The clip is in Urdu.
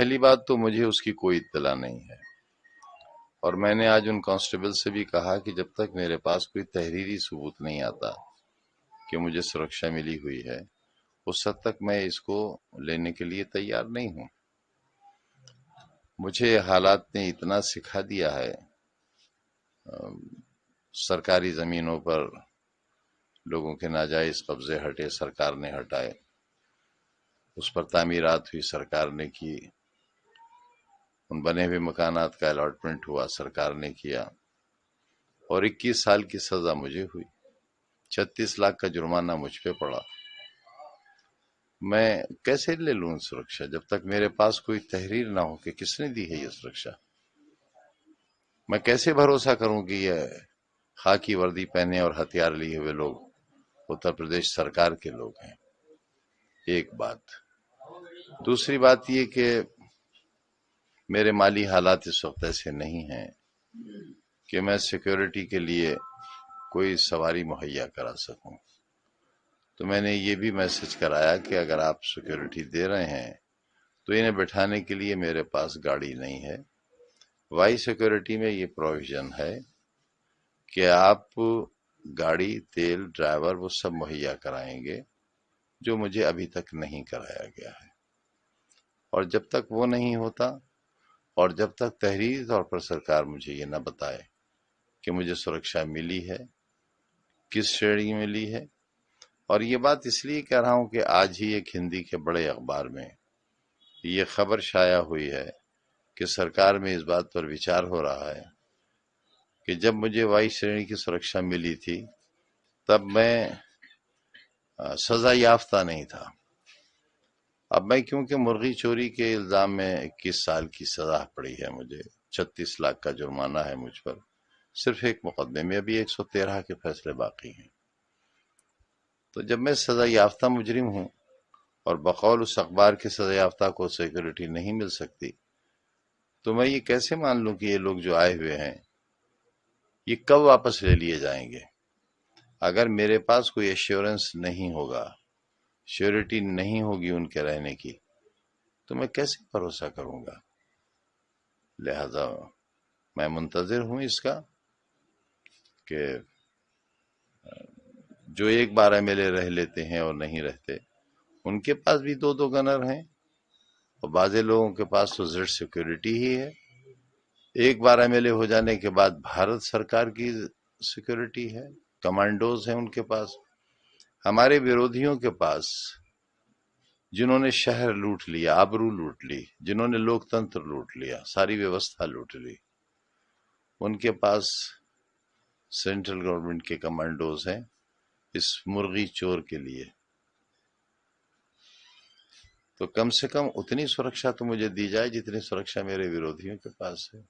پہلی بات تو مجھے اس کی کوئی اطلاع نہیں ہے، اور میں نے آج ان کانسٹیبل سے بھی کہا کہ جب تک میرے پاس کوئی تحریری ثبوت نہیں آتا کہ مجھے سرکشا ملی ہوئی ہے، اس حد تک میں اس کو لینے کے لیے تیار نہیں ہوں۔ مجھے حالات نے اتنا سکھا دیا ہے، سرکاری زمینوں پر لوگوں کے ناجائز قبضے ہٹے، سرکار نے ہٹائے، اس پر تعمیرات ہوئی، سرکار نے کی، ان بنے ہوئے مکانات کا الاٹمنٹ ہوا، سرکار نے کیا، اور 21 سال کی سزا مجھے ہوئی، 36 لاکھ کا جرمانہ مجھ پہ پڑا۔ میں کیسے لے لوں سرکشا جب تک میرے پاس کوئی تحریر نہ ہو کہ کس نے دی ہے یہ سرکشا؟ میں کیسے بھروسہ کروں کہ یہ خاکی وردی پہنے اور ہتھیار لیے ہوئے لوگ اتر پردیش سرکار کے لوگ ہیں؟ ایک بات۔ دوسری بات یہ کہ میرے مالی حالات اس وقت ایسے نہیں ہیں کہ میں سیکیورٹی کے لیے کوئی سواری مہیا کرا سکوں، تو میں نے یہ بھی میسج کرایا کہ اگر آپ سیکیورٹی دے رہے ہیں تو انہیں بٹھانے کے لیے میرے پاس گاڑی نہیں ہے۔ وائی سیکیورٹی میں یہ پروویژن ہے کہ آپ گاڑی، تیل، ڈرائیور وہ سب مہیا کرائیں گے، جو مجھے ابھی تک نہیں کرایا گیا ہے۔ اور جب تک وہ نہیں ہوتا، اور جب تک تحریری طور پر سرکار مجھے یہ نہ بتائے کہ مجھے سرکشا ملی ہے، کس شرح میں ملی ہے، اور یہ بات اس لیے کہہ رہا ہوں کہ آج ہی ایک ہندی کے بڑے اخبار میں یہ خبر شائع ہوئی ہے کہ سرکار میں اس بات پر وچار ہو رہا ہے کہ جب مجھے وائی شرح کی سرکشا ملی تھی تب میں سزا یافتہ نہیں تھا۔ اب میں کیونکہ مرغی چوری کے الزام میں 21 سال کی سزا پڑی ہے، مجھے 36 لاکھ کا جرمانہ ہے مجھ پر، صرف ایک مقدمے میں، ابھی 113 کے فیصلے باقی ہیں۔ تو جب میں سزا یافتہ مجرم ہوں اور بقول اس اخبار کے سزا یافتہ کو سیکورٹی نہیں مل سکتی، تو میں یہ کیسے مان لوں کہ یہ لوگ جو آئے ہوئے ہیں یہ کب واپس لے لیے جائیں گے؟ اگر میرے پاس کوئی ایشورنس نہیں ہوگا، شیورٹی نہیں ہوگی ان کے رہنے کی، تو میں کیسے بھروسہ کروں گا؟ لہذا میں منتظر ہوں اس کا کہ جو ایک 12 MLA رہ لیتے ہیں اور نہیں رہتے، ان کے پاس بھی 2 گنر ہیں، اور بعض لوگوں کے پاس تو زیڈ سیکورٹی ہی ہے۔ ایک 12 MLA ہو جانے کے بعد بھارت سرکار کی سیکورٹی ہے، کمانڈوز ہیں ان کے پاس۔ ہمارے ورودھیوں کے پاس، جنہوں نے شہر لوٹ لیا، آبرو لوٹ لی، جنہوں نے لوکتنتر لوٹ لیا، ساری ویوستھا لوٹ لی، ان کے پاس سینٹرل گورنمنٹ کے کمانڈوز ہیں اس مرغی چور کے لیے۔ تو کم سے کم اتنی سرکشا تو مجھے دی جائے جتنی سرکشا میرے ورودھیوں کے پاس ہے۔